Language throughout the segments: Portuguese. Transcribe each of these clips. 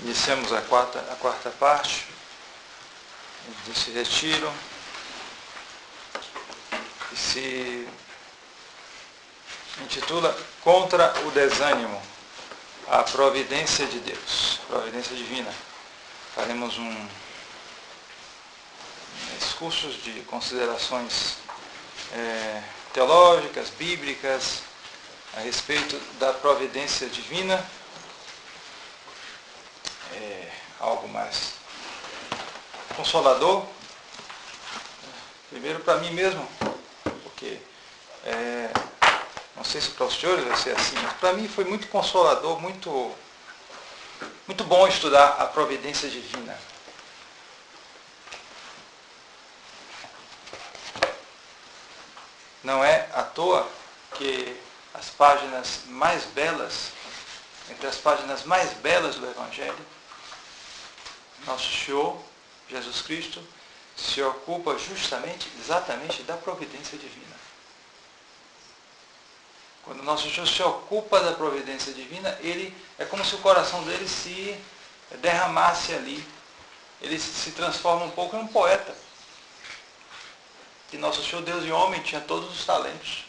Iniciamos a quarta parte desse retiro, que se intitula Contra o Desânimo, a Providência de Deus, Providência Divina. Faremos discursos de considerações teológicas, bíblicas, a respeito da providência divina, algo mais consolador, primeiro para mim mesmo, porque não sei se para os senhores vai ser assim, mas para mim foi muito consolador, muito bom estudar a providência divina. Não é à toa que as páginas mais belas, entre as páginas mais belas do Evangelho, Nosso Senhor, Jesus Cristo, se ocupa exatamente da providência divina. Quando Nosso Senhor se ocupa da providência divina, é como se o coração dele se derramasse ali. Ele se transforma um pouco em um poeta. E Nosso Senhor, Deus e homem, tinha todos os talentos.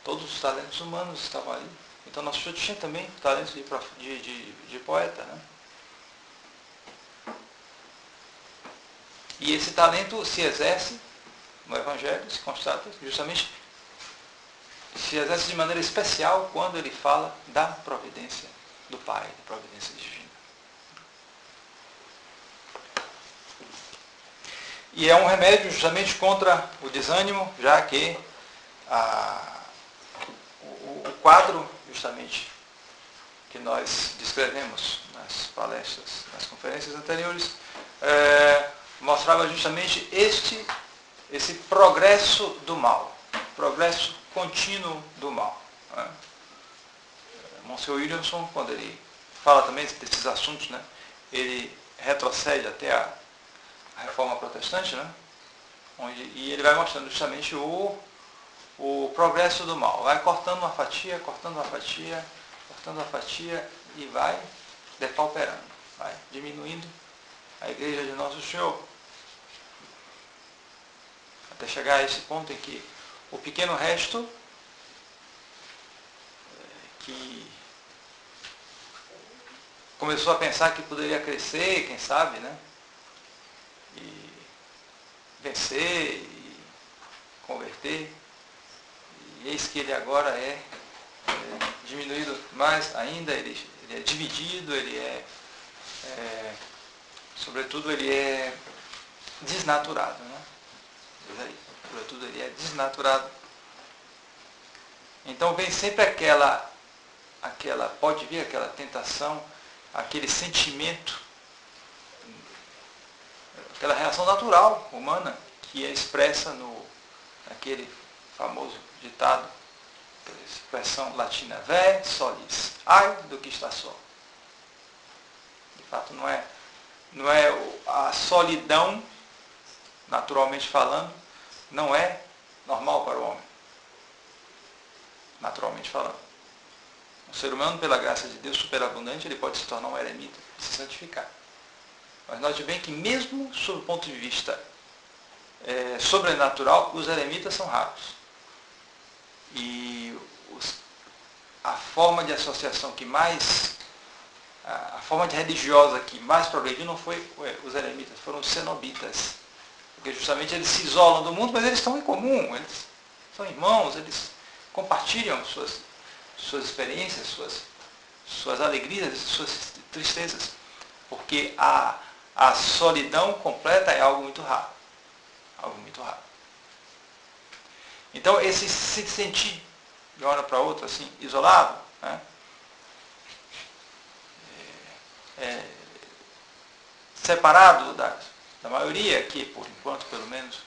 Todos os talentos humanos estavam ali. Então Nosso Senhor tinha também talentos de poeta. Né? E esse talento se exerce no Evangelho, se constata, justamente se exerce de maneira especial quando ele fala da providência do Pai, da providência divina. E é um remédio justamente contra o desânimo, já que o quadro, justamente, que nós descrevemos nas palestras, nas conferências anteriores, mostrava justamente esse progresso do mal, progresso contínuo do mal. Né? Monsieur Williamson, quando ele fala também desses assuntos, né, ele retrocede até a Reforma Protestante, né, e ele vai mostrando justamente o progresso do mal. Vai cortando uma fatia, e vai depauperando, vai diminuindo a Igreja de Nosso Senhor. Até chegar a esse ponto em que o pequeno resto, que começou a pensar que poderia crescer, quem sabe, né? E vencer, e converter, e eis que ele agora é diminuído mais ainda, ele é dividido, sobretudo ele é desnaturado, né? Sobretudo ele é desnaturado. Então vem sempre pode vir aquela tentação, aquele sentimento, aquela reação natural humana que é expressa naquele famoso ditado, aquela expressão latina, ve solis, ai do que está só. De fato não é a solidão, naturalmente falando, não é normal para o homem, naturalmente falando. Um ser humano, pela graça de Deus superabundante, ele pode se tornar um eremita, se santificar. Mas note bem que mesmo sob o ponto de vista sobrenatural, os eremitas são raros. E a forma de associação a forma de religiosa que mais progrediu não foi os eremitas, foram os cenobitas. Porque justamente eles se isolam do mundo, mas eles estão em comum, eles são irmãos, eles compartilham suas experiências, suas alegrias, suas tristezas. Porque a solidão completa é algo muito raro. Algo muito raro. Então, esse se sentir de uma hora para outra, assim, isolado, né? Separado da maioria, que por enquanto, pelo menos,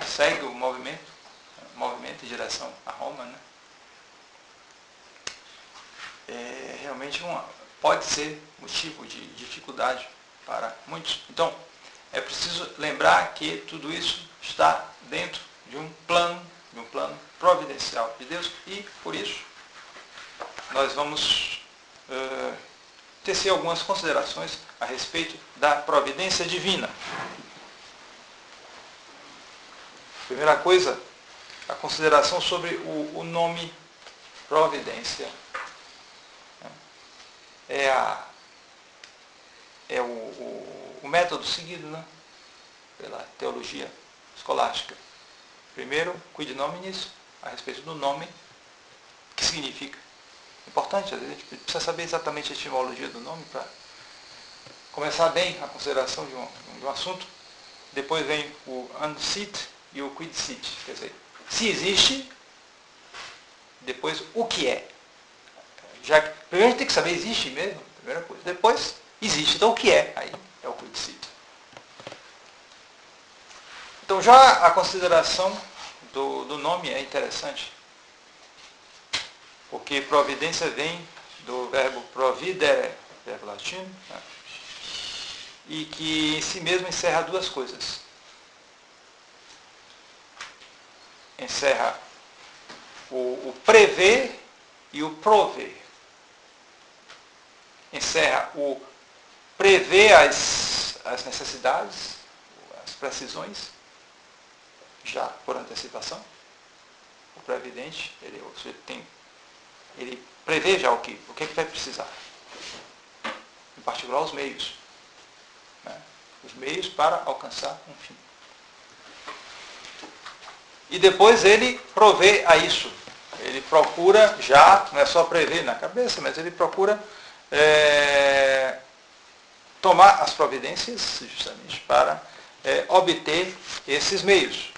segue o movimento em direção a Roma, né? Realmente pode ser motivo de dificuldade para muitos. Então, é preciso lembrar que tudo isso está dentro de um plano providencial de Deus, e por isso nós vamos tecer algumas considerações a respeito da providência divina. Primeira coisa, a consideração sobre o nome providência. É o método seguido, né, pela teologia escolástica. Primeiro, quid nominis, a respeito do nome, o que significa. Importante, às vezes a gente precisa saber exatamente a etimologia do nome para começar bem a consideração de um assunto. Depois vem o unsit e o quid sit, quer dizer, se existe, depois o que é. Primeiro a gente tem que saber, existe mesmo, primeira coisa. Depois, existe, então o que é? Aí é o quid sit. Então já a consideração do nome é interessante, porque providência vem do verbo providere, verbo latino, né? E que em si mesmo encerra duas coisas. Encerra o prever e o prover. Encerra o prever as necessidades, as precisões, já por antecipação. O previdente, ele prevê já o que vai precisar. Em particular, os meios. Né? Os meios para alcançar um fim. E depois ele provê a isso. Ele procura já, não é só prever na cabeça, mas ele procura tomar as providências justamente para obter esses meios.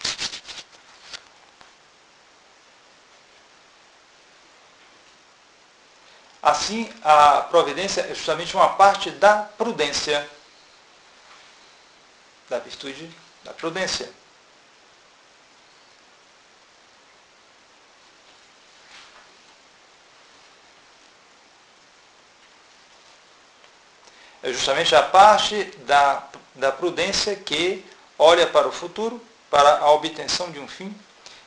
Assim, a providência é justamente uma parte da prudência, da virtude da prudência. É justamente a parte da prudência que olha para o futuro, para a obtenção de um fim,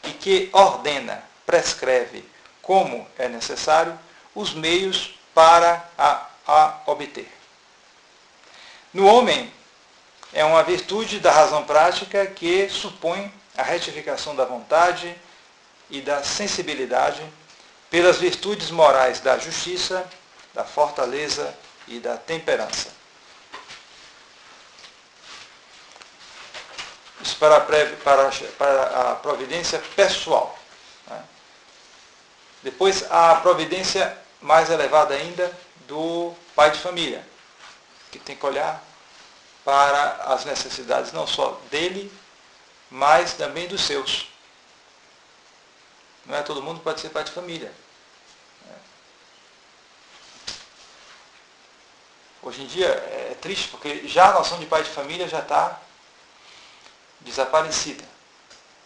e que ordena, prescreve, como é necessário, os meios para a obter. No homem, é uma virtude da razão prática que supõe a retificação da vontade e da sensibilidade pelas virtudes morais da justiça, da fortaleza e da temperança. Isso para a providência pessoal. Né? Depois, a providência mais elevada ainda do pai de família, que tem que olhar para as necessidades não só dele, mas também dos seus. Não é todo mundo que pode ser pai de família. Hoje em dia é triste, porque já a noção de pai de família já está desaparecida.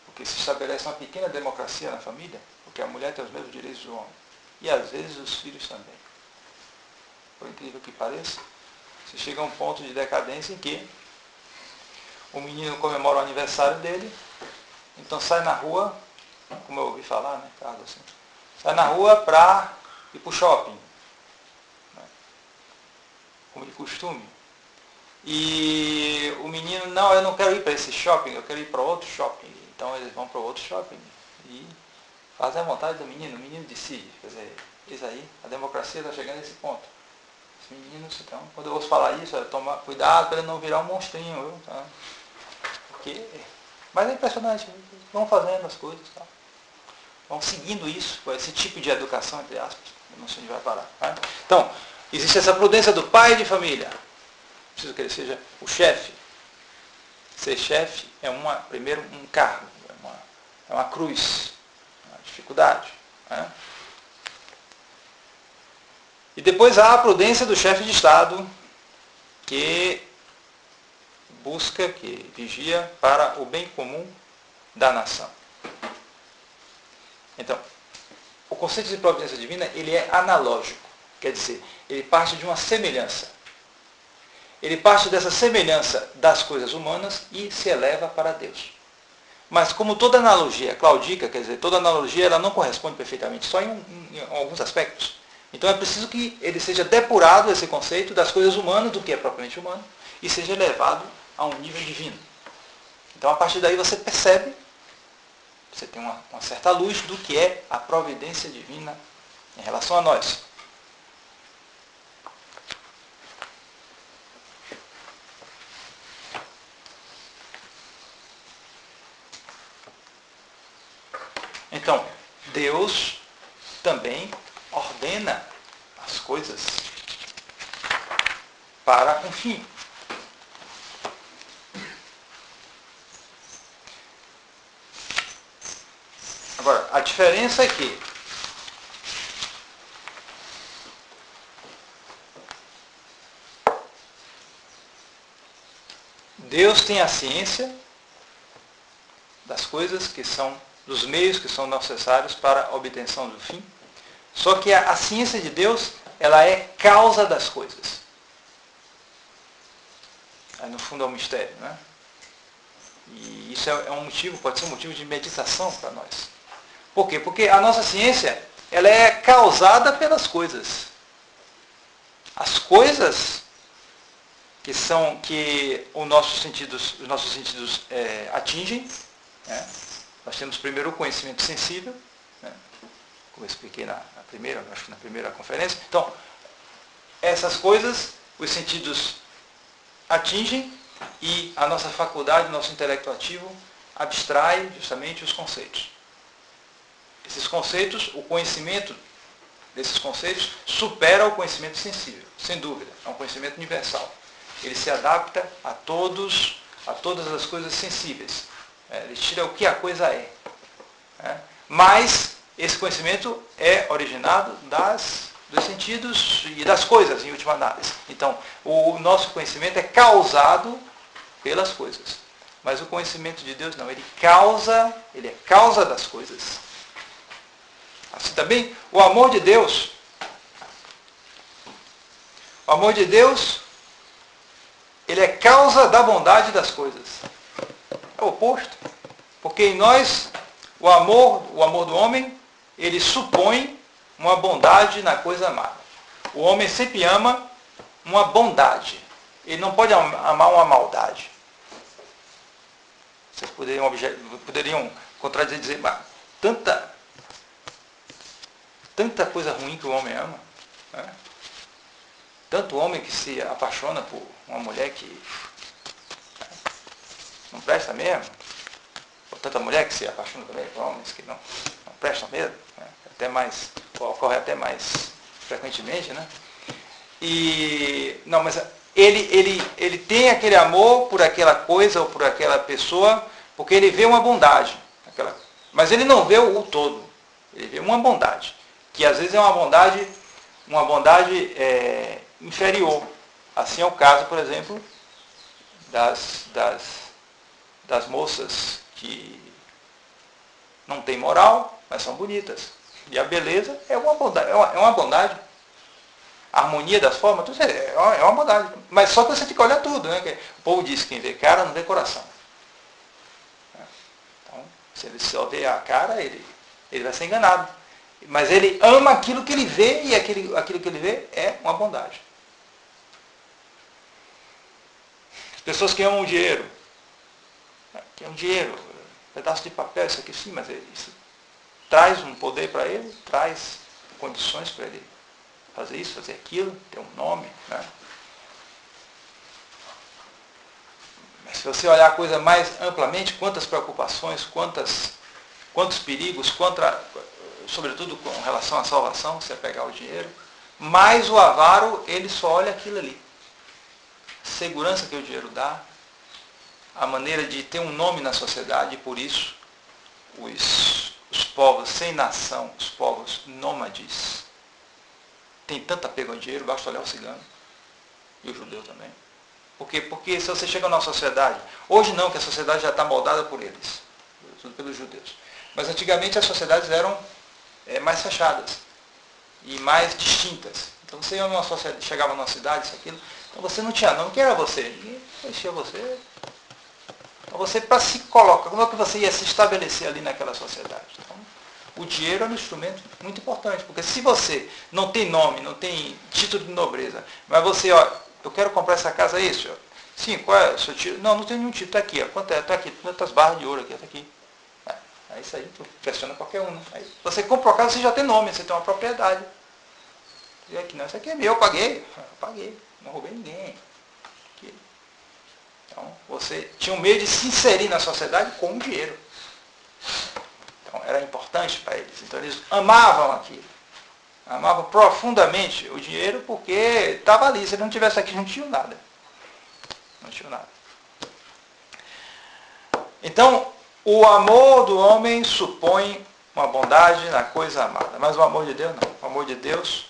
Porque se estabelece uma pequena democracia na família, porque a mulher tem os mesmos direitos do homem. E às vezes os filhos também. Por incrível que pareça, se chega a um ponto de decadência em que o menino comemora o aniversário dele, então sai na rua, como eu ouvi falar, né, Carlos, assim, sai na rua para ir para o shopping, né, como de costume. E o menino, não, eu não quero ir para esse shopping, eu quero ir para outro shopping. Então eles vão para outro shopping e fazem a vontade do menino, o menino decide. Quer dizer, isso aí, a democracia está chegando a esse ponto. Os meninos, então, quando eu ouço falar isso, toma cuidado para ele não virar um monstrinho, viu? Tá? Porque, mas é impressionante, vão fazendo as coisas, tá? Vão seguindo isso, esse tipo de educação, entre aspas, não sei onde vai parar. Tá? Então, existe essa prudência do pai de família. Preciso que ele seja o chefe. Ser chefe é primeiro um cargo, é uma cruz, uma dificuldade. Né? E depois há a prudência do chefe de Estado, que busca, que vigia para o bem comum da nação. Então, o conceito de providência divina, ele é analógico, quer dizer, ele parte de uma semelhança. Ele parte dessa semelhança das coisas humanas e se eleva para Deus. Mas como toda analogia claudica, quer dizer, toda analogia ela não corresponde perfeitamente, só em alguns aspectos. Então é preciso que ele seja depurado, esse conceito, das coisas humanas, do que é propriamente humano, e seja elevado a um nível divino. Então a partir daí você percebe, você tem uma certa luz do que é a providência divina em relação a nós. Então, Deus também ordena as coisas para um fim. Agora, a diferença é que Deus tem a ciência das coisas que são, dos meios que são necessários para a obtenção do fim. Só que a ciência de Deus, ela é causa das coisas. Aí, no fundo é um mistério, né? E isso é um motivo, pode ser um motivo de meditação para nós. Por quê? Porque a nossa ciência, ela é causada pelas coisas. As coisas que os nossos sentidos atingem, né? Nós temos primeiro o conhecimento sensível, né? Como eu expliquei na primeira conferência. Então, essas coisas, os sentidos atingem e a nossa faculdade, o nosso intelecto ativo, abstrai justamente os conceitos. Esses conceitos, o conhecimento desses conceitos supera o conhecimento sensível, sem dúvida. É um conhecimento universal. Ele se adapta a todas as coisas sensíveis. Ele tira o que a coisa é. Mas esse conhecimento é originado dos sentidos e das coisas, em última análise. Então, o nosso conhecimento é causado pelas coisas. Mas o conhecimento de Deus não. Ele é causa das coisas. Assim também, o amor de Deus, ele é causa da bondade das coisas. É o oposto. Porque em nós, o amor do homem, ele supõe uma bondade na coisa amada. O homem sempre ama uma bondade. Ele não pode amar uma maldade. Vocês poderiam contradizer e dizer, mas tanta coisa ruim que o homem ama. Né? Tanto homem que se apaixona por uma mulher que não presta mesmo. Ou tanta mulher que se apaixona também por homens que não prestam mesmo. Né? Ocorre até mais frequentemente. Né? Mas ele tem aquele amor por aquela coisa ou por aquela pessoa, porque ele vê uma bondade. Mas ele não vê o todo. Ele vê uma bondade. Que às vezes é uma bondade inferior. Assim é o caso, por exemplo, das moças que não têm moral, mas são bonitas. E a beleza é uma bondade. A harmonia das formas, tudo é uma bondade. Mas só que você tem que olhar tudo. Né? O povo diz que quem vê cara não vê coração. Então, se ele só vê a cara, ele vai ser enganado. Mas ele ama aquilo que ele vê, e aquilo que ele vê é uma bondade. As pessoas que amam o dinheiro. Um pedaço de papel, isso aqui sim, mas isso traz um poder para ele, traz condições para ele fazer isso, fazer aquilo, ter um nome. Né? Mas se você olhar a coisa mais amplamente, quantas preocupações, quantos perigos, sobretudo com relação à salvação, se pegar o dinheiro, mas o avaro, ele só olha aquilo ali. A segurança que o dinheiro dá, a maneira de ter um nome na sociedade, e por isso os povos sem nação, os povos nômades, têm tanto apego ao dinheiro, basta olhar o cigano, e o judeu também. Por quê? Porque se você chega numa sociedade, hoje não, que a sociedade já está moldada por eles, pelos judeus, mas antigamente as sociedades eram mais fechadas e mais distintas. Então você chegava numa cidade, isso, aquilo, então você não tinha nome. Quem era você? Ninguém conhecia você. Então você, para se colocar, como é que você ia se estabelecer ali naquela sociedade? Então, o dinheiro é um instrumento muito importante, porque se você não tem nome, não tem título de nobreza, mas você, ó, eu quero comprar essa casa, é isso? Sim, qual é o seu título? Não tem nenhum título, está aqui, ó. Quanto é? Está aqui, quantas barras de ouro aqui, está aqui. É isso aí, tu pressiona qualquer um. Né? Aí você compra uma casa, você já tem nome, você tem uma propriedade. E aqui, não, isso aqui é meu, eu paguei. Eu paguei, não roubei ninguém. Aqui. Então, você tinha um meio de se inserir na sociedade com o dinheiro. Então, era importante para eles. Então, eles amavam aquilo. Amavam profundamente o dinheiro porque estava ali. Se ele não tivesse aqui, não tinha nada. Não tinha nada. Então, o amor do homem supõe uma bondade na coisa amada. Mas o amor de Deus não. O amor de Deus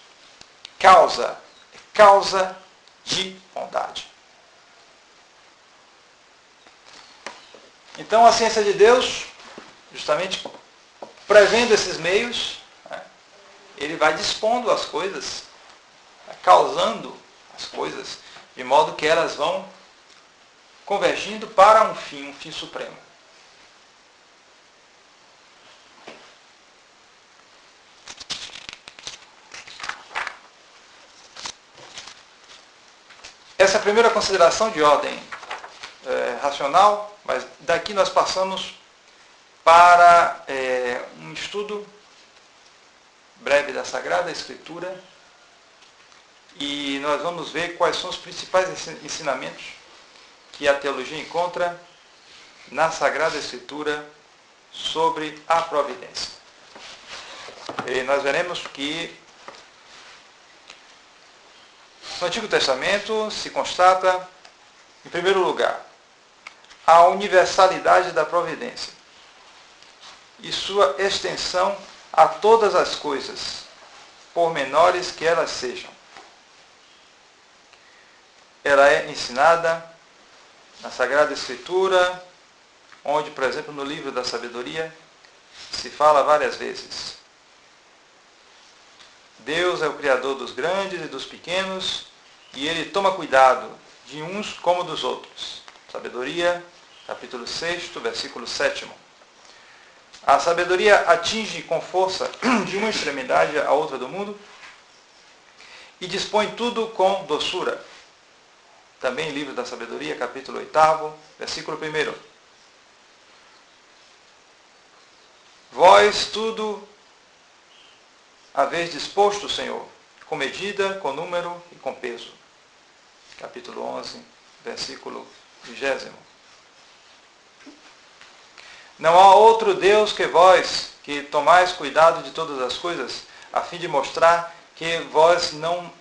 causa de bondade. Então, a ciência de Deus, justamente prevendo esses meios, né, ele vai dispondo as coisas, causando as coisas, de modo que elas vão convergindo para um fim supremo. Essa é a primeira consideração de ordem racional, mas daqui nós passamos para um estudo breve da Sagrada Escritura e nós vamos ver quais são os principais ensinamentos que a teologia encontra na Sagrada Escritura sobre a providência. E nós veremos que no Antigo Testamento se constata, em primeiro lugar, a universalidade da providência e sua extensão a todas as coisas, por menores que elas sejam. Ela é ensinada na Sagrada Escritura, onde, por exemplo, no livro da Sabedoria, se fala várias vezes. Deus é o Criador dos grandes e dos pequenos, e Ele toma cuidado de uns como dos outros. Sabedoria, capítulo 6, versículo 7. A sabedoria atinge com força de uma extremidade à outra do mundo e dispõe tudo com doçura. Também livro da Sabedoria, capítulo 8, versículo 1. Vós tudo haveis disposto, Senhor, com medida, com número e com peso. Capítulo 11, versículo 20. Não há outro Deus que vós, que tomais cuidado de todas as coisas, a fim de mostrar que vós não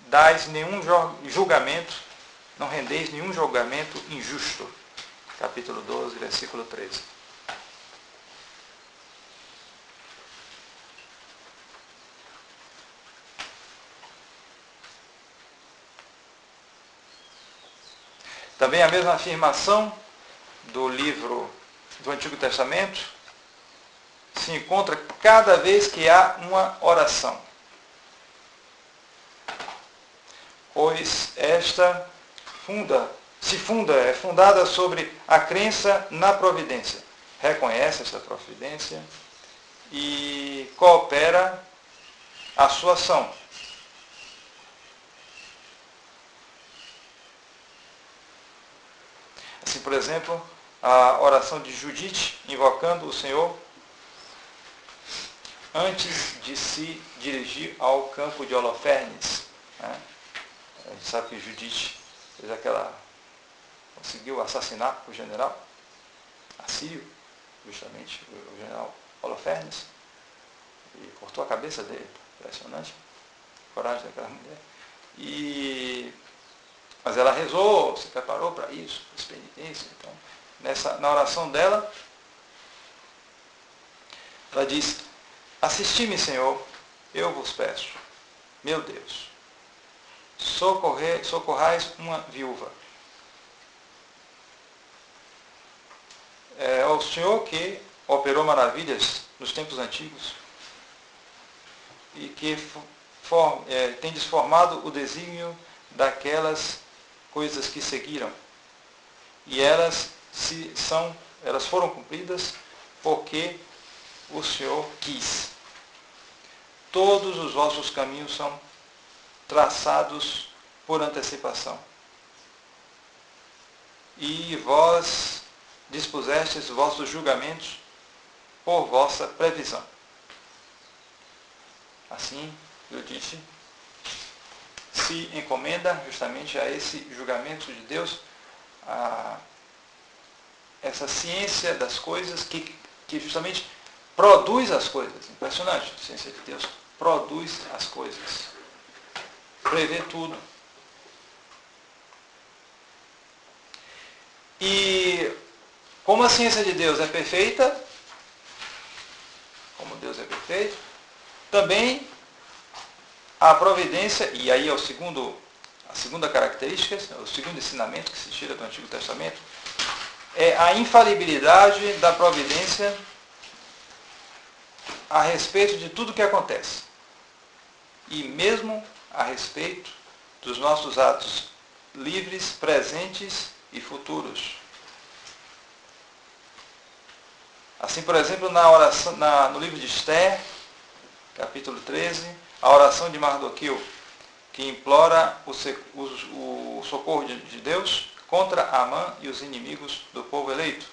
dais nenhum julgamento, não rendeis nenhum julgamento injusto. Capítulo 12, versículo 13. Também a mesma afirmação do livro do Antigo Testamento se encontra cada vez que há uma oração. Pois esta é fundada sobre a crença na providência. Reconhece esta providência e coopera a sua ação. Assim, por exemplo, a oração de Judite, invocando o Senhor antes de se dirigir ao campo de Holofernes. Né? A gente sabe que Judite conseguiu assassinar o general assírio, justamente o general Holofernes, e cortou a cabeça dele. Impressionante a coragem daquela mulher. Mas ela rezou, se preparou para isso, fez penitência. Então, na oração dela, ela diz: assisti-me, Senhor, eu vos peço, meu Deus, socorrais uma viúva. É o Senhor que operou maravilhas nos tempos antigos e que tem desformado o desígnio daquelas coisas que seguiram. E elas foram cumpridas porque o Senhor quis. Todos os vossos caminhos são traçados por antecipação. E vós dispusestes vossos julgamentos por vossa previsão. Assim, eu disse, se encomenda justamente a esse julgamento de Deus, a essa ciência das coisas que justamente produz as coisas. Impressionante, a ciência de Deus produz as coisas, prevê tudo. E como a ciência de Deus é perfeita, como Deus é perfeito, também a providência, e aí é a segunda característica, o segundo ensinamento que se tira do Antigo Testamento, é a infalibilidade da providência a respeito de tudo que acontece. E mesmo a respeito dos nossos atos livres, presentes e futuros. Assim, por exemplo, na oração, no livro de Esther, capítulo 13, a oração de Mardoqueu, que implora o socorro de Deus contra Amã e os inimigos do povo eleito.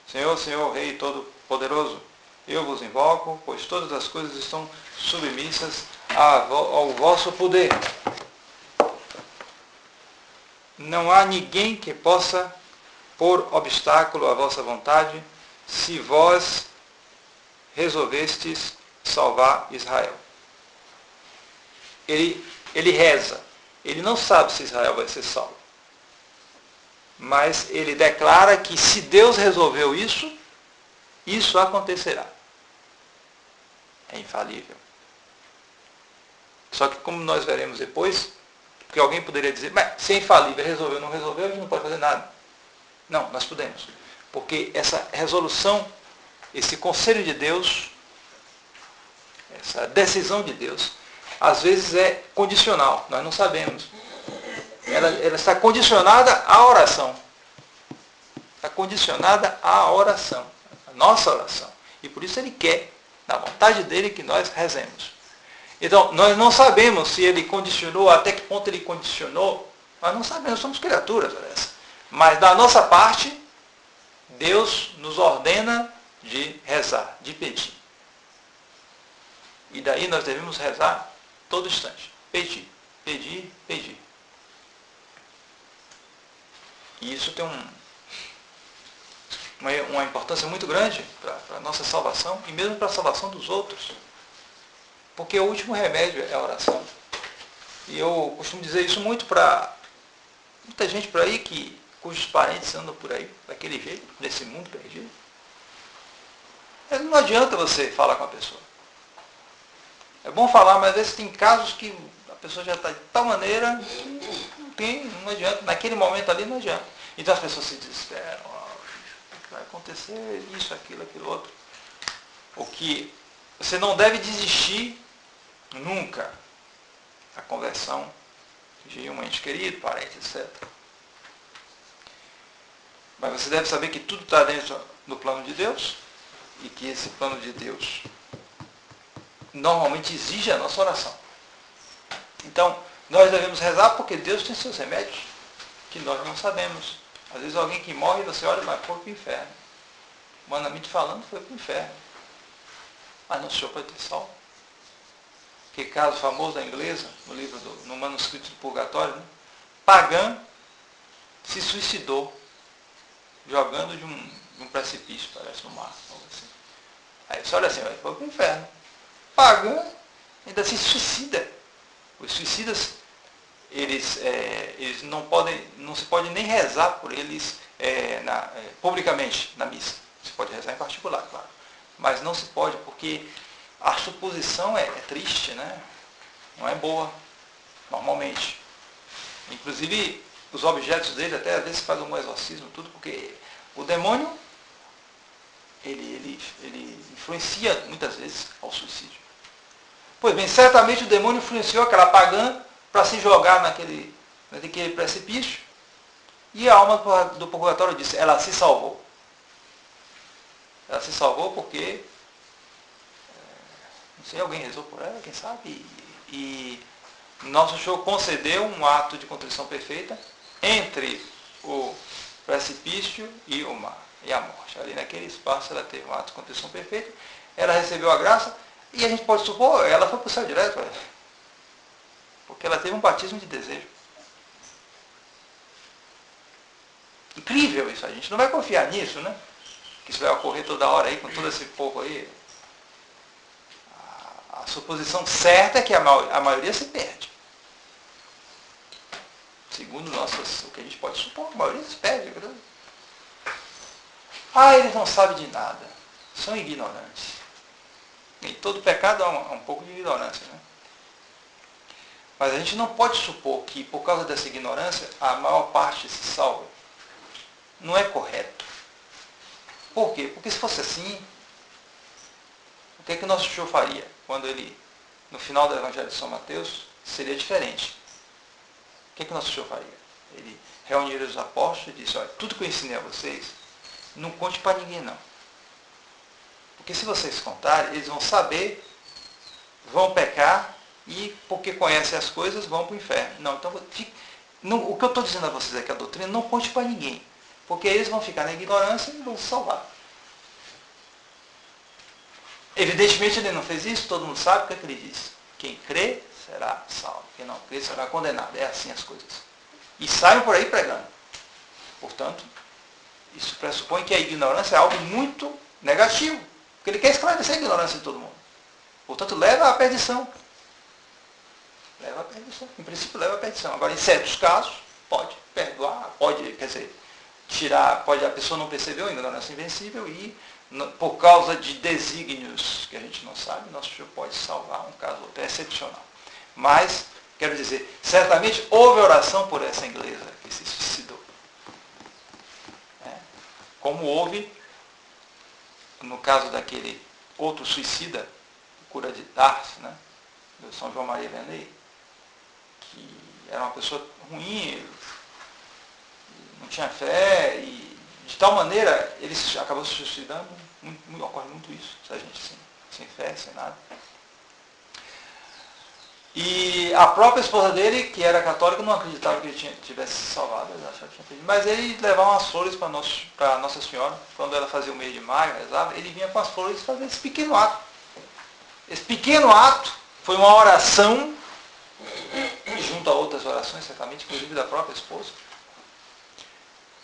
Senhor, Senhor, Rei Todo-Poderoso, eu vos invoco, pois todas as coisas estão submissas ao vosso poder. Não há ninguém que possa pôr obstáculo à vossa vontade, se vós resolvestes salvar Israel. Ele reza. Ele não sabe se Israel vai ser salvo. Mas ele declara que se Deus resolveu isso, isso acontecerá. É infalível. Só que como nós veremos depois, porque alguém poderia dizer, mas se é infalível, resolveu, não resolveu, a gente não pode fazer nada. Não, nós podemos. Porque essa resolução, esse conselho de Deus, essa decisão de Deus, às vezes é condicional, nós não sabemos. Ela está condicionada à oração. Está condicionada à oração, à nossa oração. E por isso ele quer, na vontade dele, que nós rezemos. Então, nós não sabemos se ele condicionou, até que ponto ele condicionou. Nós não sabemos, somos criaturas. Mas da nossa parte, Deus nos ordena de rezar, de pedir. E daí nós devemos rezar todo instante. Pedir, pedir, pedir. E isso tem uma importância muito grande para a nossa salvação e mesmo para a salvação dos outros. Porque o último remédio é a oração. E eu costumo dizer isso muito para muita gente por aí cujos parentes andam por aí, daquele jeito, nesse mundo perdido. Não adianta você falar com a pessoa. É bom falar, mas às vezes tem casos que a pessoa já está de tal maneira que não adianta. Naquele momento ali não adianta. Então as pessoas se desesperam. O que vai acontecer? Isso, aquilo outro. O que você não deve desistir nunca a conversão de um ente querido, parente, etc. Mas você deve saber que tudo está dentro do plano de Deus e que esse plano de Deus normalmente exige a nossa oração. Então, nós devemos rezar porque Deus tem seus remédios que nós não sabemos. Às vezes alguém que morre, você olha, mas foi para o inferno. Humanamente falando, foi para o inferno. Mas não, o Senhor pode ter salvo. Que caso famoso da inglesa, no manuscrito do Purgatório, né? Pagã se suicidou jogando de um precipício, parece, no mar. Assim. Aí você olha assim, vai para o inferno. Pagã ainda se suicida. Os suicidas, eles não se pode nem rezar por eles publicamente na missa. Se pode rezar em particular, claro. Mas não se pode, porque a suposição é triste, né? Não é boa, normalmente. Inclusive, os objetos dele até às vezes fazem um exorcismo, tudo, porque o demônio, ele influencia muitas vezes ao suicídio. Pois bem, certamente o demônio influenciou aquela pagã para se jogar naquele precipício. E a alma do purgatório disse, ela se salvou. Ela se salvou porque, não sei, alguém rezou por ela, quem sabe, e nosso Senhor concedeu um ato de contrição perfeita entre o precipício e o mar, e a morte. Ali naquele espaço ela teve um ato de contrição perfeita, ela recebeu a graça, e a gente pode supor, ela foi para o céu direto, porque ela teve um batismo de desejo. Incrível isso, a gente não vai confiar nisso, né? Que isso vai ocorrer toda hora aí, com todo esse povo aí. A suposição certa é que a maioria se perde. Segundo o que a gente pode supor, a maioria se perde. Eles não sabem de nada. São ignorantes. Em todo pecado há um pouco de ignorância, né? Mas a gente não pode supor que, por causa dessa ignorância, a maior parte se salva. Não é correto. Por quê? Porque se fosse assim, o que é que o nosso Senhor faria quando ele, no final do Evangelho de São Mateus, seria diferente? O que é que o nosso Senhor faria? Ele reuniria os apóstolos e disse, olha, tudo que eu ensinei a vocês, não conte para ninguém não. Porque se vocês contarem, eles vão saber, vão pecar e, porque conhecem as coisas, vão para o inferno. Não, então, o que eu estou dizendo a vocês aqui, a doutrina, não conte para ninguém. Porque eles vão ficar na ignorância e vão se salvar. Evidentemente ele não fez isso, todo mundo sabe o que é que ele diz. Quem crê será salvo, quem não crê será condenado. É assim as coisas. E saiam por aí pregando. Portanto, isso pressupõe que a ignorância é algo muito negativo. Porque ele quer esclarecer a ignorância de todo mundo. Portanto, leva à perdição. Leva à perdição. Em princípio, leva à perdição. Agora, em certos casos, pode perdoar, quer dizer, pode a pessoa não percebeu a ignorância invencível e, por causa de desígnios que a gente não sabe, nosso Senhor pode salvar um caso ou outro. É excepcional. Mas, quero dizer, certamente houve oração por essa inglesa que se suicidou. Como houve no caso daquele outro suicida, o cura de Ars, né, do São João Maria Vianney, que era uma pessoa ruim, não tinha fé, e de tal maneira ele acabou se suicidando. Ocorre muito isso, essa gente sem fé, sem nada. E a própria esposa dele, que era católica, não acreditava que ele tivesse se salvado, eles achavam que tinha perdido. Mas ele levava umas flores para Nossa Senhora, quando ela fazia o mês de maio, rezava, ele vinha com as flores fazer esse pequeno ato. Esse pequeno ato foi uma oração, junto a outras orações, certamente, inclusive da própria esposa,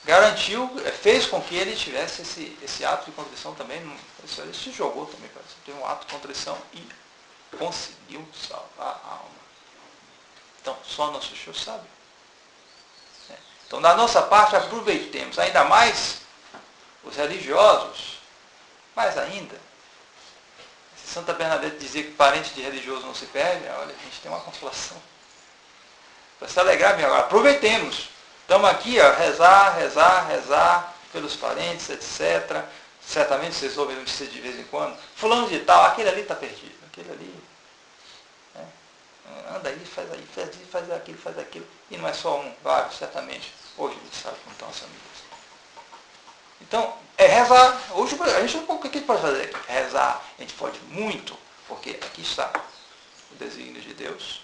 garantiu, fez com que ele tivesse esse ato de contrição também. Ele se jogou também, teve um ato de contrição e conseguiu salvar a alma. Então, só nosso Senhor sabe. Então, da nossa parte, aproveitemos, ainda mais os religiosos, mais ainda. Se Santa Bernadette dizia que parente de religioso não se perde, olha, a gente tem uma consolação. Para se alegrar mesmo. Agora, aproveitemos. Estamos aqui, rezar pelos parentes, etc. Certamente vocês ouvem notícias de vez em quando. Fulano de tal, aquele ali está perdido. Aquele ali, anda aí, faz aquilo. E não é só um, vários, certamente. Hoje eles sabem como estão as famílias. Então, é rezar. Hoje a gente o que pode fazer? Rezar. A gente pode muito, porque aqui está o desígnio de Deus.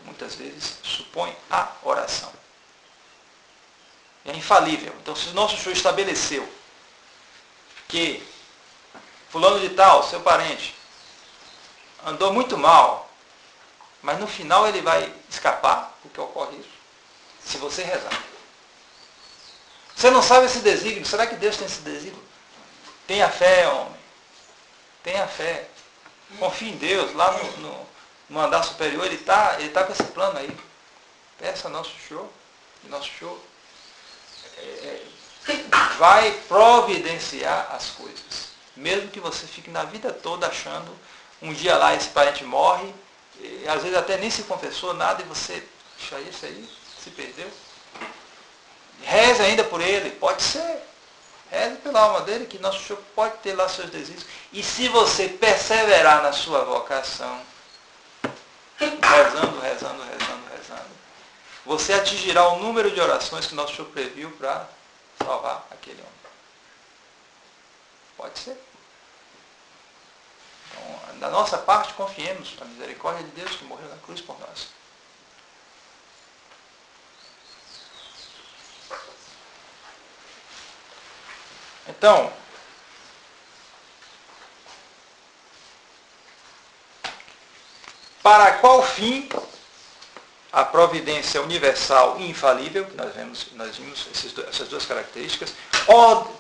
Muitas vezes supõe a oração. É infalível. Então, se o nosso Senhor estabeleceu que fulano de tal, seu parente, andou muito mal, mas no final ele vai escapar, porque ocorre isso, se você rezar. Você não sabe esse desígnio. Será que Deus tem esse desígnio? Tenha fé, homem. Tenha fé. Confie em Deus. Lá no andar superior, ele tá com esse plano aí. Peça a nosso Senhor. E nosso Senhor vai providenciar as coisas. Mesmo que você fique na vida toda achando, um dia lá esse parente morre, e às vezes até nem se confessou nada, e você, isso aí, se perdeu. Reze ainda por ele, pode ser. Reze pela alma dele, que nosso Senhor pode ter lá seus desígnios. E se você perseverar na sua vocação, rezando, você atingirá o número de orações que nosso Senhor previu para salvar aquele homem. Pode ser. Então, da nossa parte, confiemos na misericórdia de Deus que morreu na cruz por nós. Então, para qual fim a providência universal e infalível, que nós vimos essas duas características,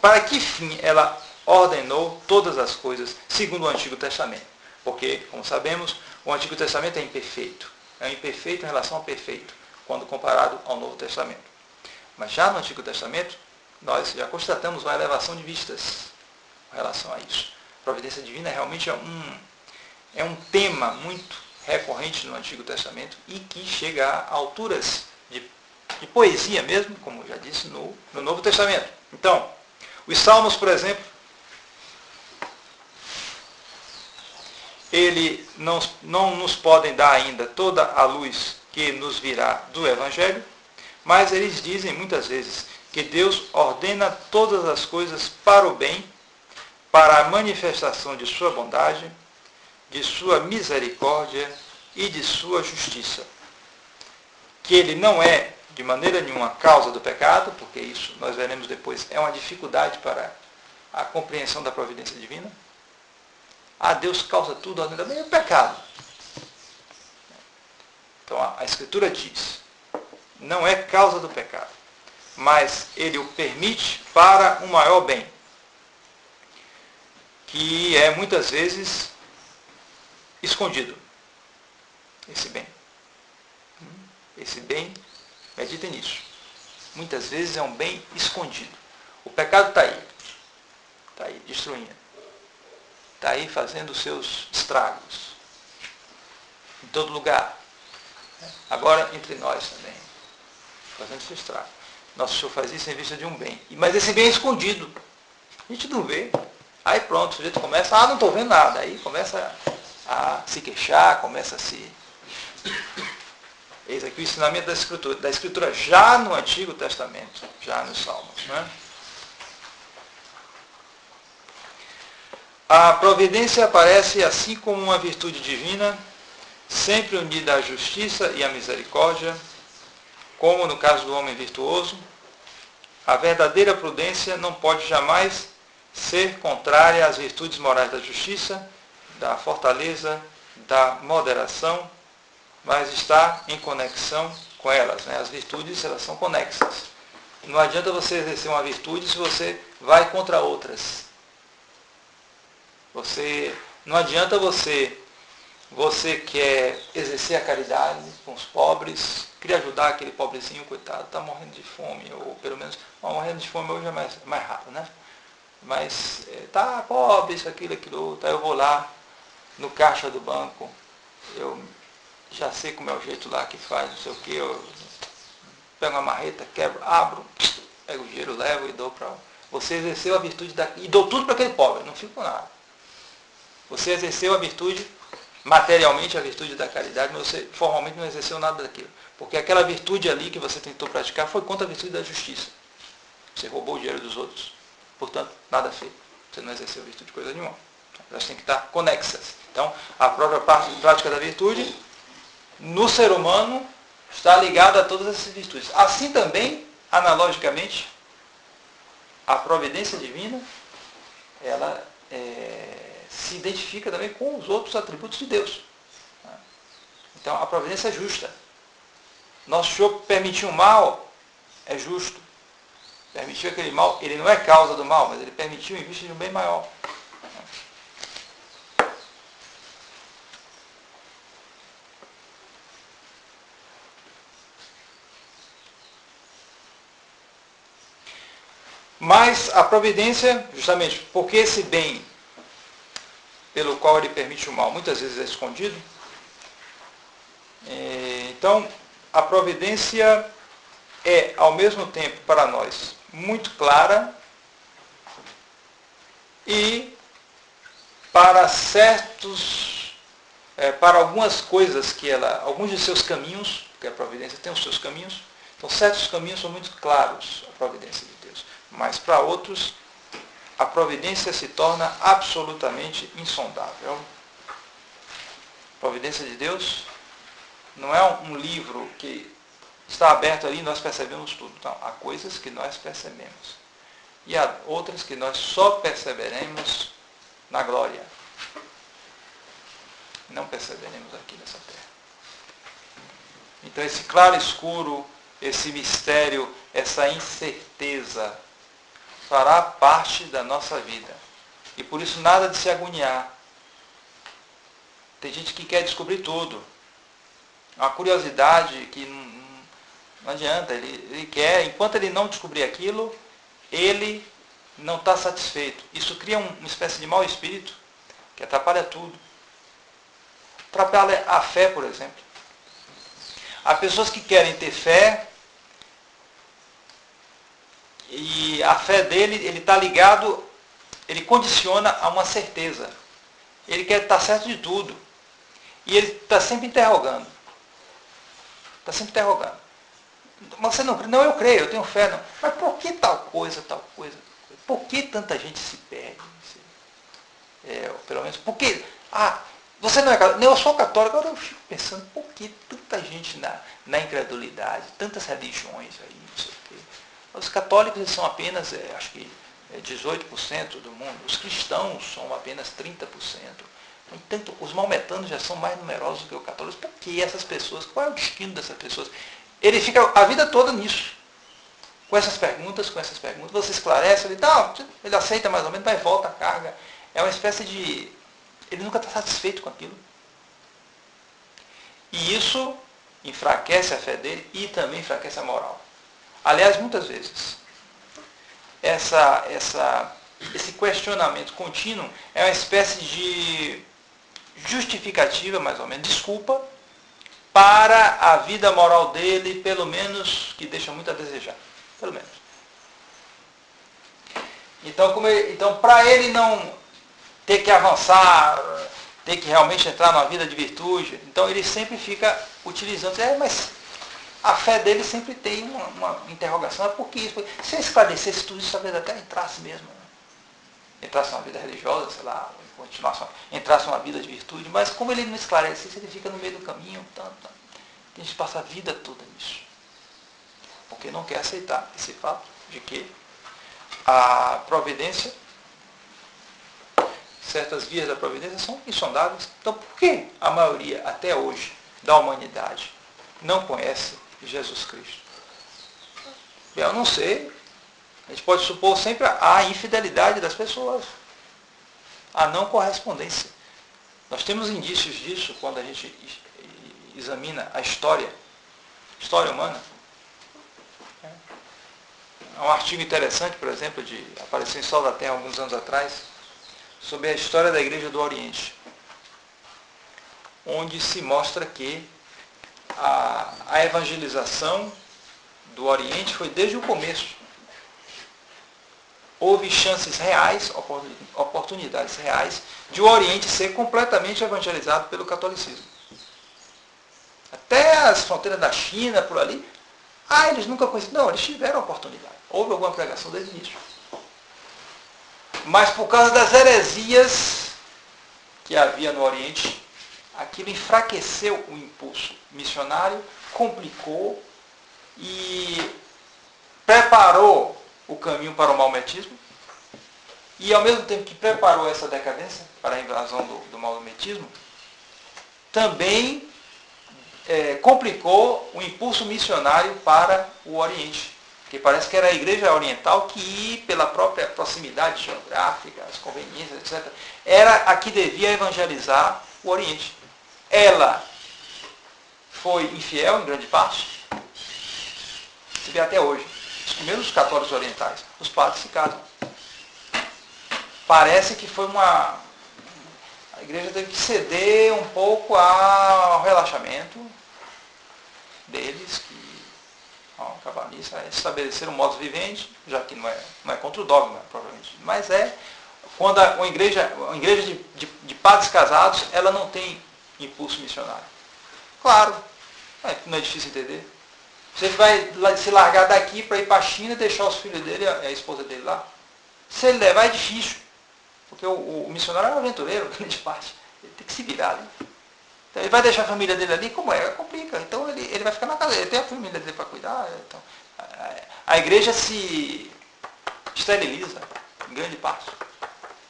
para que fim ela ordenou todas as coisas segundo o Antigo Testamento? Porque, como sabemos, o Antigo Testamento é imperfeito. É imperfeito em relação ao perfeito, quando comparado ao Novo Testamento. Mas já no Antigo Testamento, nós já constatamos uma elevação de vistas em relação a isso. A providência divina realmente é um tema muito recorrente no Antigo Testamento e que chega a alturas de poesia mesmo, como já disse, no Novo Testamento. Então, os Salmos, por exemplo, ele não nos podem dar ainda toda a luz que nos virá do Evangelho, mas eles dizem muitas vezes que Deus ordena todas as coisas para o bem, para a manifestação de sua bondade, de sua misericórdia e de sua justiça. Que ele não é, de maneira nenhuma, causa do pecado, porque isso, nós veremos depois, é uma dificuldade para a compreensão da providência divina. Deus causa tudo, ordena bem, é o pecado. Então a Escritura diz, não é causa do pecado, mas ele o permite para um maior bem, que é muitas vezes escondido. Esse bem, meditem nisso. Muitas vezes é um bem escondido. O pecado está aí, destruindo. Está aí fazendo os seus estragos. Em todo lugar. Agora entre nós também. Fazendo seu estrago. Nosso Senhor faz isso em vista de um bem. Mas esse bem é escondido. A gente não vê. Aí pronto, o sujeito começa, não estou vendo nada. Aí começa a se queixar, começa a se... Eis aqui o ensinamento da Escritura já no Antigo Testamento, já nos Salmos. Não é? A providência aparece assim como uma virtude divina, sempre unida à justiça e à misericórdia, como no caso do homem virtuoso. A verdadeira prudência não pode jamais ser contrária às virtudes morais da justiça, da fortaleza, da moderação, mas está em conexão com elas. Né? As virtudes, elas são conexas. Não adianta você exercer uma virtude se você vai contra outras. Não adianta você quer exercer a caridade com os pobres, queria ajudar aquele pobrezinho, coitado, está morrendo de fome, ou pelo menos, morrendo de fome hoje é mais rápido, né? Mas está pobre, isso, aquilo, outro. Aí eu vou lá no caixa do banco, eu já sei como é o jeito lá que faz, não sei o que, eu pego uma marreta, quebro, abro, pego o dinheiro, levo e dou para... Você exerceu a virtude e dou tudo para aquele pobre, não fico com nada. Você exerceu a virtude, materialmente a virtude da caridade, mas você formalmente não exerceu nada daquilo. Porque aquela virtude ali que você tentou praticar foi contra a virtude da justiça. Você roubou o dinheiro dos outros. Portanto, nada feito. Você não exerceu virtude de coisa nenhuma. Elas têm que estar conexas. Então, a própria prática da virtude, no ser humano, está ligada a todas essas virtudes. Assim também, analogicamente, a providência divina, ela se identifica também com os outros atributos de Deus. Então, a providência é justa. Nosso Senhor permitiu o mal, é justo. Permitiu aquele mal, ele não é causa do mal, mas ele permitiu em vista de um bem maior. Mas a providência, justamente porque esse bem pelo qual ele permite o mal, muitas vezes é escondido. Então, a providência é, ao mesmo tempo, para nós, muito clara e para para algumas coisas que alguns de seus caminhos, porque a providência tem os seus caminhos, então certos caminhos são muito claros, a providência de Deus. Mas para outros, a providência se torna absolutamente insondável. A providência de Deus não é um livro que está aberto ali e nós percebemos tudo. Não, há coisas que nós percebemos. E há outras que nós só perceberemos na glória. Não perceberemos aqui nessa terra. Então esse claro escuro, esse mistério, essa incerteza fará parte da nossa vida. E por isso nada de se agoniar. Tem gente que quer descobrir tudo. É uma curiosidade que não adianta. Ele quer, enquanto ele não descobrir aquilo, ele não está satisfeito. Isso cria uma espécie de mau espírito que atrapalha tudo. Atrapalha a fé, por exemplo. Há pessoas que querem ter fé e a fé dele, ele está ligado, ele condiciona a uma certeza. Ele quer estar certo de tudo. E ele está sempre interrogando. Está sempre interrogando. Mas você não crê? Não, eu creio, eu tenho fé. Não. Mas por que tal coisa, tal coisa? Por que tanta gente se perde? Pelo menos, por que... você não é católico? Não, eu sou católico. Agora eu fico pensando, por que tanta gente na incredulidade? Tantas religiões aí, não sei o quê. Os católicos eles são apenas, acho que 18% do mundo. Os cristãos são apenas 30%. Entanto, os maometanos já são mais numerosos do que os católicos. Por que essas pessoas? Qual é o destino dessas pessoas? Ele fica a vida toda nisso. Com essas perguntas. Você esclarece, ele aceita mais ou menos, mas volta a carga. É uma espécie de... Ele nunca está satisfeito com aquilo. E isso enfraquece a fé dele e também enfraquece a moral. Aliás, muitas vezes, esse questionamento contínuo é uma espécie de justificativa, mais ou menos, desculpa, para a vida moral dele, pelo menos, que deixa muito a desejar. Pelo menos. Então, para ele não ter que avançar, ter que realmente entrar numa vida de virtude, então ele sempre fica utilizando, mas a fé dele sempre tem uma interrogação, por que isso? Se eu esclarecesse tudo isso, talvez até entrasse mesmo. Entrasse numa vida religiosa, sei lá, continuasse, entrasse numa vida de virtude, mas como ele não esclarece isso, ele fica no meio do caminho, a gente passa a vida toda nisso. Porque não quer aceitar esse fato de que a providência, certas vias da providência são insondáveis. Então por que a maioria, até hoje, da humanidade não conhece Jesus Cristo? Eu não sei. A gente pode supor sempre a infidelidade das pessoas, a não correspondência. Nós temos indícios disso quando a gente examina a história humana. Há um artigo interessante, por exemplo, apareceu em Sol da Terra alguns anos atrás, sobre a história da Igreja do Oriente, onde se mostra que a evangelização do Oriente foi desde o começo. Houve chances reais, oportunidades reais, de o Oriente ser completamente evangelizado pelo catolicismo. Até as fronteiras da China, por ali, eles nunca conheceram. Não, eles tiveram oportunidade. Houve alguma pregação desde o início. Mas por causa das heresias que havia no Oriente, aquilo enfraqueceu o impulso missionário, complicou e preparou o caminho para o maometismo, e ao mesmo tempo que preparou essa decadência para a invasão do maometismo, também complicou o impulso missionário para o Oriente. Porque parece que era a igreja oriental que, pela própria proximidade geográfica, as conveniências, etc., era a que devia evangelizar o Oriente. Ela foi infiel em grande parte. Se vê até hoje. Mesmo os católicos orientais, os padres se casam. Parece que foi a igreja teve que ceder um pouco ao relaxamento deles, que acabar nisso, estabelecer um modo vivente, já que não é contra o dogma, provavelmente, mas quando uma igreja de padres casados, ela não tem impulso missionário. Claro, não é difícil entender. Você vai se largar daqui para ir para a China e deixar os filhos dele, a esposa dele lá? Se ele levar, é difícil. Porque o missionário é um aventureiro, grande parte. Ele tem que se virar ali. Então, ele vai deixar a família dele ali, como é? Complica. Então, ele vai ficar na casa dele. Ele tem a família dele para cuidar. Então, a igreja se esteriliza, em grande parte.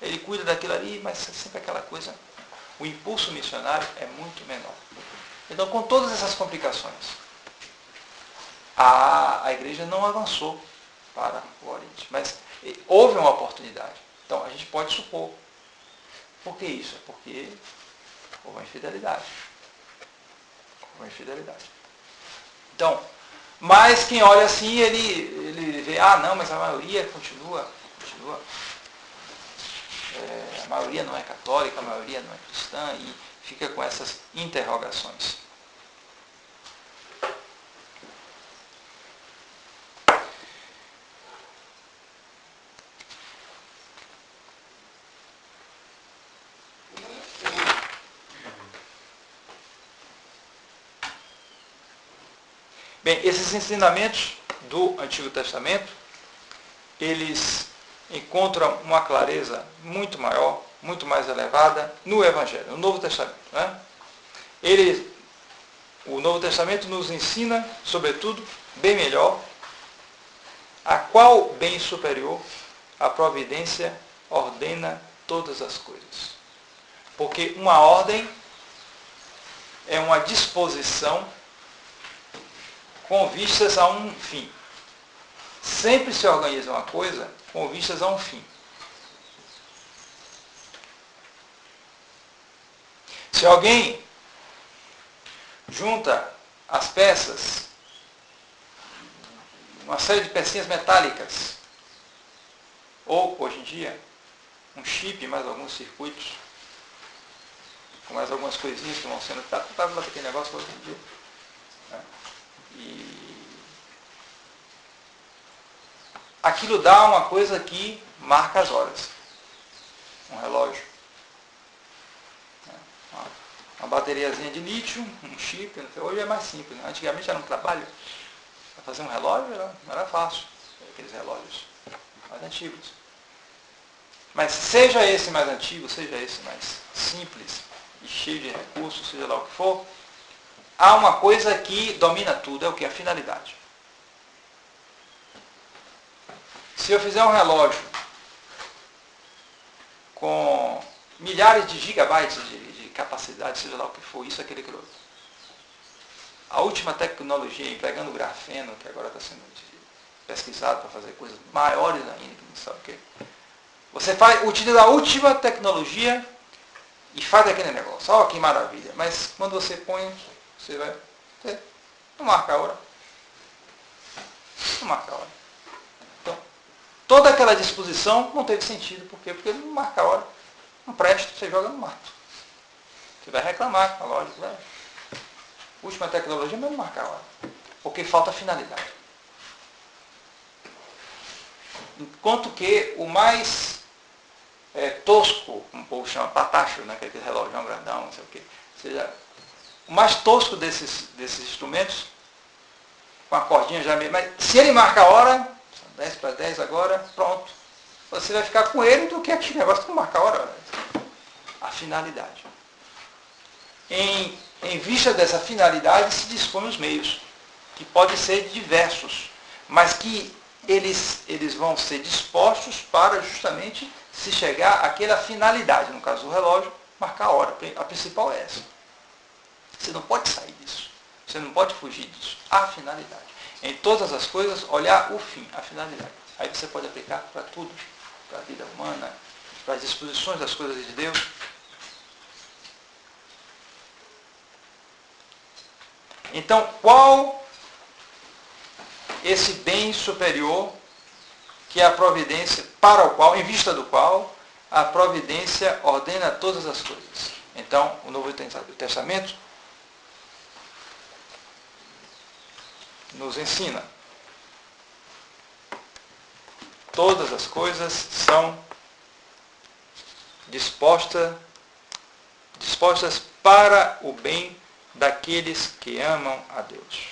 Ele cuida daquilo ali, mas é sempre aquela coisa. O impulso missionário é muito menor. Então, com todas essas complicações, a igreja não avançou para o Oriente. Mas houve uma oportunidade. Então, a gente pode supor. Por que isso? É porque houve uma infidelidade. Houve uma infidelidade. Então, mas quem olha assim, ele vê, não, mas a maioria continua. A maioria não é católica, a maioria não é cristã, e fica com essas interrogações. Bem, esses ensinamentos do Antigo Testamento, eles encontram uma clareza muito maior, muito mais elevada no Evangelho, no Novo Testamento. Né? O Novo Testamento nos ensina, sobretudo, bem melhor, a qual bem superior a providência ordena todas as coisas. Porque uma ordem é uma disposição com vistas a um fim. Sempre se organiza uma coisa com vistas a um fim. Se alguém junta as peças, uma série de pecinhas metálicas, ou, hoje em dia, um chip, mais alguns circuitos, com mais algumas coisinhas que vão sendo... Tá aquele negócio hoje em dia. Né? E aquilo dá uma coisa que marca as horas. Um relógio. Uma bateriazinha de lítio, um chip. Hoje é mais simples. Né? Antigamente era um trabalho. Para fazer um relógio não era fácil. Aqueles relógios mais antigos. Mas seja esse mais antigo, seja esse mais simples e cheio de recursos, seja lá o que for, há uma coisa que domina tudo, é o que? A finalidade. Se eu fizer um relógio com milhares de gigabytes de capacidade, seja lá o que for, isso, aquele, aquilo outro. A última tecnologia, empregando grafeno, que agora está sendo pesquisado para fazer coisas maiores ainda, que não sabe o quê. Você utiliza a última tecnologia e faz aquele negócio. Olha que maravilha. Mas quando você põe, você vai... Não marca a hora. Não marca a hora. Então, toda aquela disposição não teve sentido. Por quê? Porque ele não marca a hora. Não presta, você joga no mato. Você vai reclamar com a lógica. Vai. Última tecnologia, mas não marca a hora. Porque falta finalidade. Enquanto que o mais tosco, como o povo chama, patacho, né, aquele relógio grandão, não sei o quê. Ou seja, o mais tosco desses instrumentos, com a cordinha já meio... Mas se ele marca a hora, são 10 para 10 agora, pronto. Você vai ficar com ele do que aquele negócio que não marca a hora. A finalidade. Em vista dessa finalidade, se dispõe os meios, que podem ser diversos, mas que eles vão ser dispostos para justamente se chegar àquela finalidade. No caso do relógio, marcar a hora. A principal é essa. Você não pode sair disso. Você não pode fugir disso. A finalidade. Em todas as coisas, olhar o fim, a finalidade. Aí você pode aplicar para tudo. Para a vida humana, para as disposições das coisas de Deus. Então, qual esse bem superior que é a providência, para o qual, em vista do qual, a providência ordena todas as coisas? Então, o Novo Testamento nos ensina. Todas as coisas são dispostas para o bem daqueles que amam a Deus.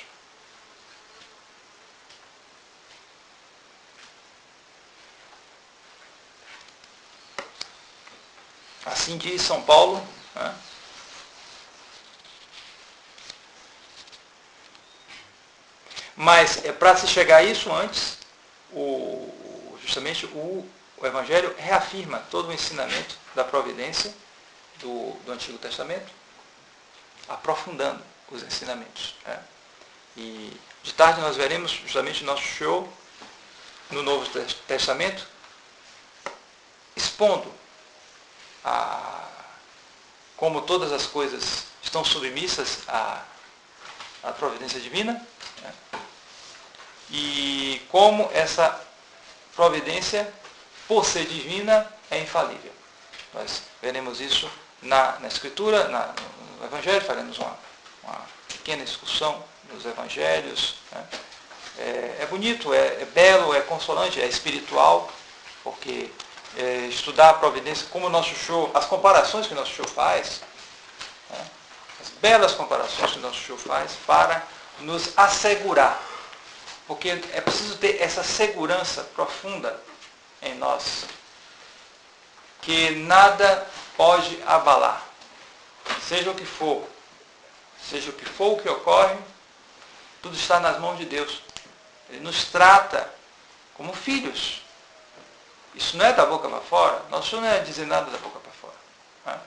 Assim diz São Paulo, né? Mas para se chegar a isso antes, justamente o Evangelho reafirma todo o ensinamento da providência do Antigo Testamento, aprofundando os ensinamentos. Né? E de tarde nós veremos justamente nosso show no Novo Testamento, expondo como todas as coisas estão submissas à providência divina, né? E como essa providência, por ser divina, é infalível. Nós veremos isso na Escritura, no Evangelho, faremos uma pequena discussão nos Evangelhos. Né? É bonito, é belo, é consolante, é espiritual, porque estudar a providência, como o nosso show, as comparações que o nosso show faz, né? As belas comparações que o nosso show faz para nos assegurar, porque é preciso ter essa segurança profunda em nós, que nada pode abalar, seja o que for o que ocorre, tudo está nas mãos de Deus. Ele nos trata como filhos. Isso não é da boca para fora. Nosso Senhor não é dizer nada da boca para fora. Né?